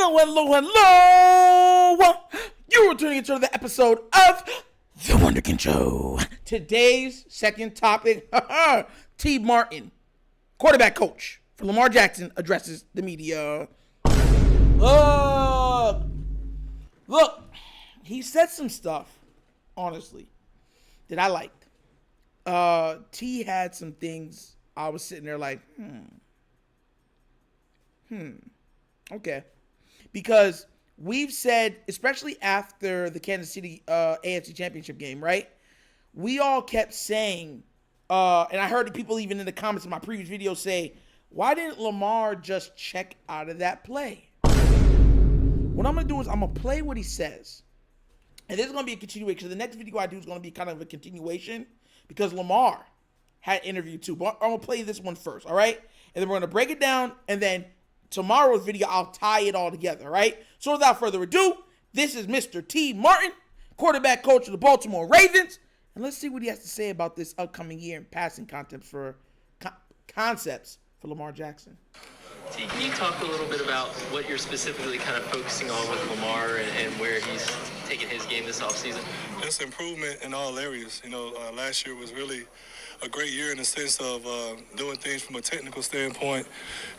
Hello. You are tuning into the episode of The Wunderkind Show. Today's second topic, T. Martin, quarterback coach for Lamar Jackson, addresses the media. Look, he said some stuff, honestly, that I liked. T had some things I was sitting there like, okay. Because we've said, especially after the Kansas City AFC Championship game, right? We all kept saying, and I heard people even in the comments in my previous video say, why didn't Lamar just check out of that play? What I'm going to do is I'm going to play what he says. And this is going to be a continuation. So the next video I do is going to be kind of a continuation because Lamar had an interview too. But I'm going to play this one first, all right? And then we're going to break it down, and then tomorrow's video, I'll tie it all together, right? So without further ado, this is Mr. T. Martin, quarterback coach of the Baltimore Ravens. And let's see what he has to say about this upcoming year and passing concepts for Lamar Jackson. T, can you talk a little bit about what you're specifically kind of focusing on with Lamar and where he's taking his game this offseason? Just improvement in all areas. Last year was really a great year in the sense of doing things from a technical standpoint,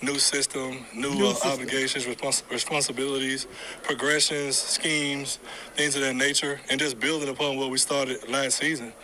new system, new obligations, responsibilities, progressions, schemes, things of that nature, and just building upon what we started last season.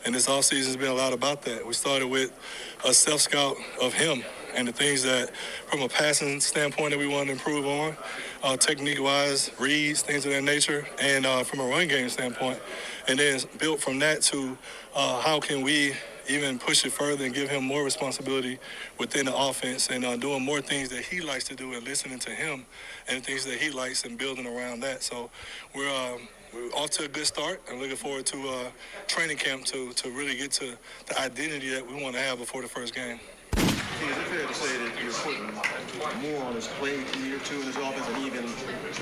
And this offseason has been a lot about that. We started with a self-scout of him and the things that, from a passing standpoint, that we wanted to improve on, technique-wise, reads, things of that nature, and from a run game standpoint. And then built from that to how can we even push it further and give him more responsibility within the offense and doing more things that he likes to do and listening to him and things that he likes and building around that. So we're off to a good start. I'm looking forward to training camp to really get to the identity that we want to have before the first game. Is it fair to say that you're putting more on his play year two in his offense, and even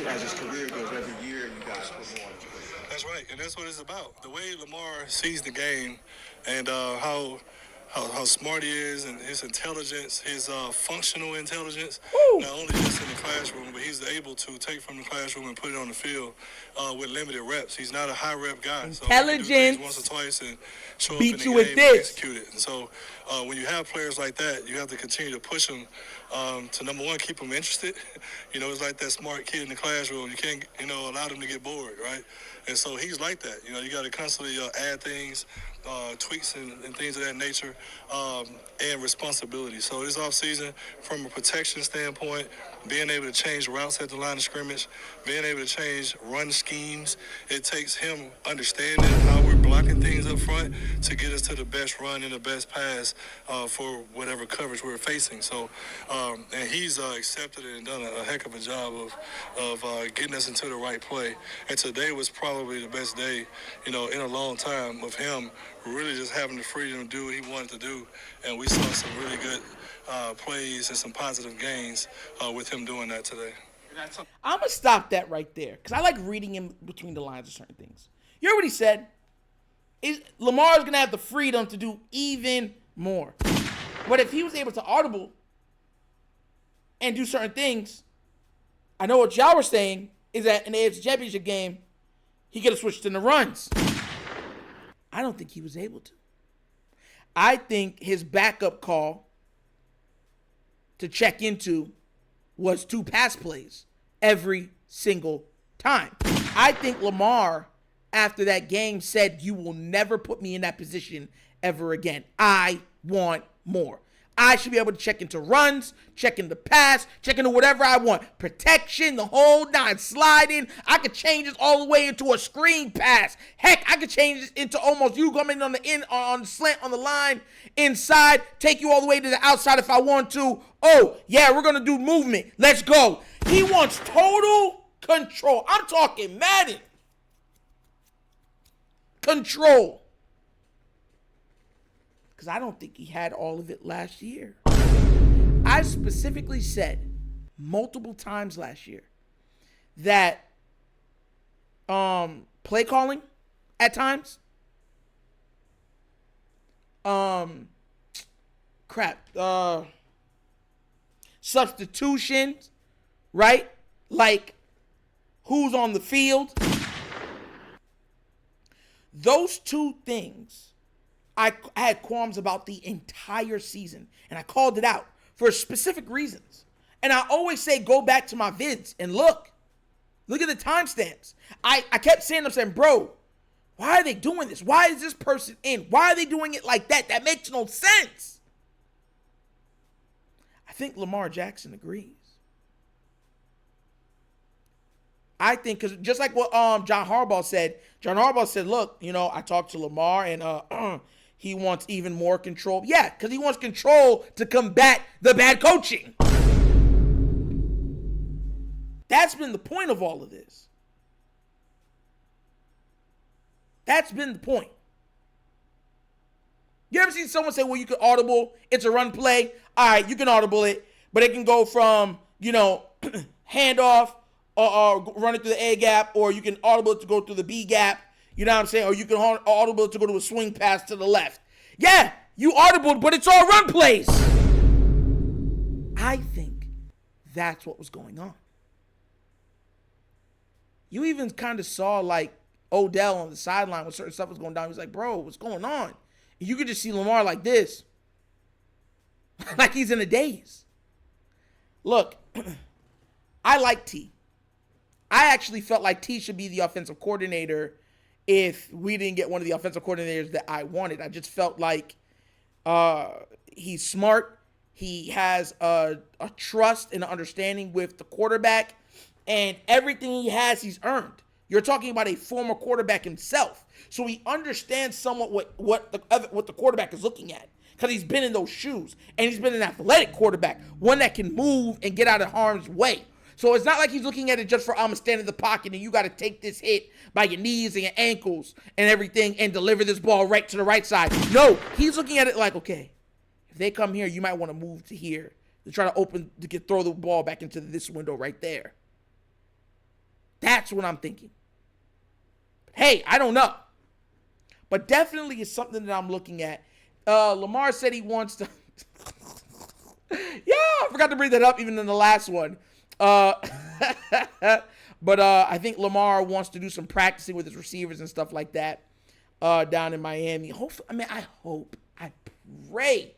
as his career goes, every year you guys put more on his play? That's right, and that's what it's about. The way Lamar sees the game and how smart he is and his intelligence, his functional intelligence, not only just in the classroom, but he's able to take from the classroom and put it on the field with limited reps. He's not a high-rep guy. Intelligence. So he can do things once or twice and show beat up in you the with game this. and execute it. And so when you have players like that, you have to continue to push them to, number one, keep them interested. It's like that smart kid in the classroom. You can't, allow them to get bored, right? And so he's like that. You got to constantly add things, tweaks and things of that nature, and responsibility. So this offseason, from a protection standpoint, being able to change routes at the line of scrimmage, being able to change run schemes, it takes him understanding how we're blocking things up front to get us to the best run and the best pass for whatever coverage we're facing. So, and he's accepted it and done a heck of a job of getting us into the right play. And today was probably the best day, in a long time of him really just having the freedom to do what he wanted to do. And we saw some really good plays and some positive gains with him doing that today. I'm going to stop that right there because I like reading in between the lines of certain things. You heard what he said? Lamar's going to have the freedom to do even more. But if he was able to audible and do certain things, I know what y'all were saying is that in the AFC Championship game, he could have switched in the runs. I don't think he was able to. I think his backup call to check into was 2 pass plays every single time. I think Lamar, after that game, said, you will never put me in that position ever again. I want more. I should be able to check into runs, check into pass, check into whatever I want. Protection, the whole nine, sliding. I could change this all the way into a screen pass. Heck, I could change this into almost you coming on the slant on the line inside, take you all the way to the outside if I want to. Oh, yeah, we're going to do movement. Let's go. He wants total control. I'm talking Madden. Control. Because I don't think he had all of it last year. I specifically said multiple times last year that play calling at times, substitutions, right? like who's on the field. Those two things I had qualms about the entire season, and I called it out for specific reasons. And I always say, go back to my vids and look at the timestamps. I kept saying, bro, why are they doing this? Why is this person in? Why are they doing it like that? That makes no sense. I think Lamar Jackson agrees. I think, because just like what John Harbaugh said, look, I talked to Lamar and he wants even more control. Yeah, because he wants control to combat the bad coaching. That's been the point of all of this. That's been the point. You ever seen someone say, well, you can audible, it's a run play. All right, you can audible it, but it can go from, handoff or run it through the A gap, or you can audible it to go through the B gap, you know what I'm saying? Or you can audible it to go to a swing pass to the left. Yeah, you audible, but it's all run plays. I think that's what was going on. You even kind of saw, like, Odell on the sideline when certain stuff was going down. He was like, bro, what's going on? And you could just see Lamar like this. Like he's in a daze. Look, I like T. I actually felt like T should be the offensive coordinator if we didn't get one of the offensive coordinators that I wanted. I just felt like he's smart. He has a trust and understanding with the quarterback. And everything he has, he's earned. You're talking about a former quarterback himself. So he understands somewhat what the quarterback is looking at, because he's been in those shoes. And he's been an athletic quarterback, one that can move and get out of harm's way. So it's not like he's looking at it just for, I'm going to stand in the pocket and you got to take this hit by your knees and your ankles and everything and deliver this ball right to the right side. No, he's looking at it like, okay, if they come here, you might want to move to here to try to throw the ball back into this window right there. That's what I'm thinking. Hey, I don't know. But definitely it's something that I'm looking at. Lamar said he wants to... Yeah, I forgot to bring that up even in the last one. But I think Lamar wants to do some practicing with his receivers and stuff like that down in Miami. Hopefully, I pray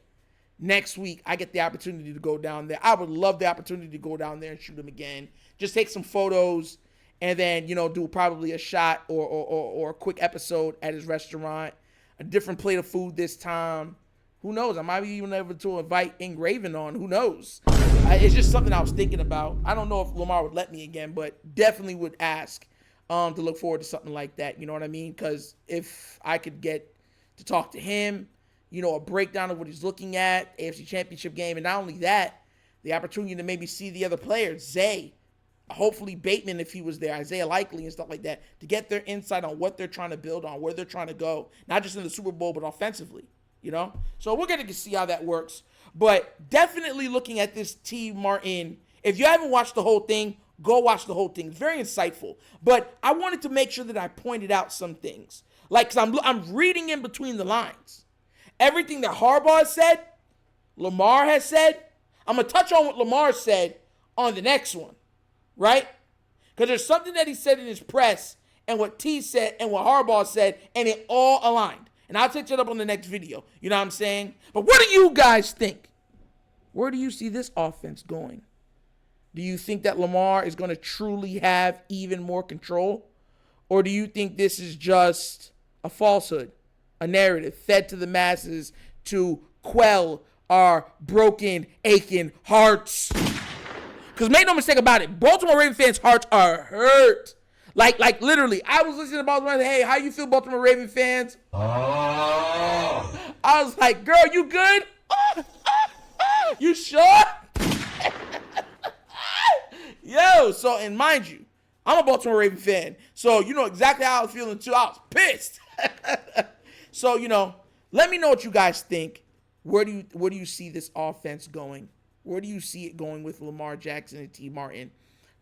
next week I get the opportunity to go down there. I would love the opportunity to go down there and shoot him again. Just take some photos. And then, do probably a shot or a quick episode at his restaurant. A different plate of food this time. Who knows? I might be even able to invite Engraven on. Who knows? It's just something I was thinking about. I don't know if Lamar would let me again, but definitely would ask to look forward to something like that. You know what I mean? Because if I could get to talk to him, a breakdown of what he's looking at, AFC Championship game, and not only that, the opportunity to maybe see the other players, Zay, hopefully Bateman if he was there, Isaiah Likely and stuff like that, to get their insight on what they're trying to build on, where they're trying to go, not just in the Super Bowl, but offensively, So we're going to see how that works. But definitely looking at this T. Martin, if you haven't watched the whole thing, go watch the whole thing. It's very insightful. But I wanted to make sure that I pointed out some things. Like, because I'm reading in between the lines. Everything that Harbaugh has said, Lamar has said, I'm going to touch on what Lamar said on the next one. Right? Because there's something that he said in his press and what T said and what Harbaugh said, and it all aligned. And I'll take that up on the next video. You know what I'm saying? But what do you guys think? Where do you see this offense going? Do you think that Lamar is going to truly have even more control? Or do you think this is just a falsehood, a narrative fed to the masses to quell our broken, aching hearts? Because make no mistake about it, Baltimore Ravens fans' hearts are hurt. Like literally, I was listening to Baltimore, hey, how you feel, Baltimore Ravens fans? Oh. I was like, girl, you good? You sure? Yo, so, and mind you, I'm a Baltimore Ravens fan, so you know exactly how I was feeling too. I was pissed. So, let me know what you guys think. Where do you see this offense going? Where do you see it going with Lamar Jackson and T. Martin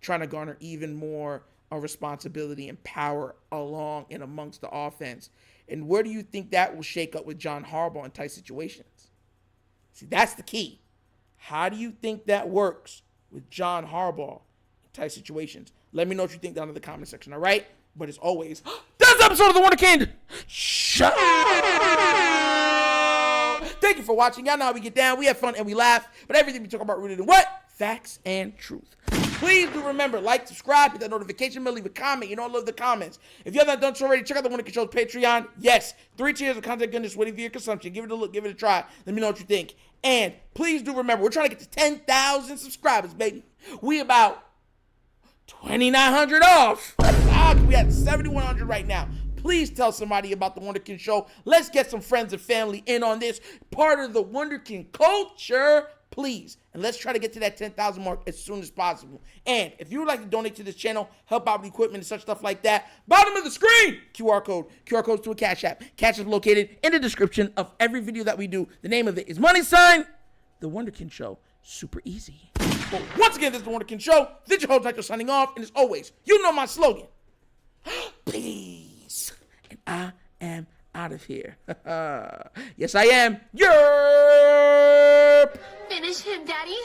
trying to garner even more responsibility and power along and amongst the offense? And where do you think that will shake up with John Harbaugh in tight situations? See, that's the key. How do you think that works with John Harbaugh in type situations. Let me know what you think down in the comment section, all right? But as always, that's the episode of The Wonder Kind Show. Thank you for watching. Y'all know how we get down. We have fun and we laugh. But everything we talk about rooted in what? Facts and truth. Please do remember, like, subscribe, hit that notification bell, leave a comment. You know I love the comments. If you haven't done so already, check out The Wonder Kind Show's Patreon. Yes, 3 tiers of content goodness waiting for your consumption. Give it a look, give it a try. Let me know what you think. And please do remember, we're trying to get to 10,000 subscribers, baby. We about 2,900 off. We at 7,100 right now. Please tell somebody about The Wunderkind Show. Let's get some friends and family in on this. Part of the Wunderkind culture, please. And let's try to get to that 10,000 mark as soon as possible. And if you would like to donate to this channel, help out with equipment and such stuff like that, bottom of the screen, QR code. QR code's to a Cash App. Cash is located in the description of every video that we do. The name of it is $, The Wunderkind Show. Super easy. But once again, this is The Wunderkind Show. This is your host, Michael, signing off. And as always, you know my slogan. Peace. And I am out of here. Yes, I am. Yerp. Finish him, Daddy.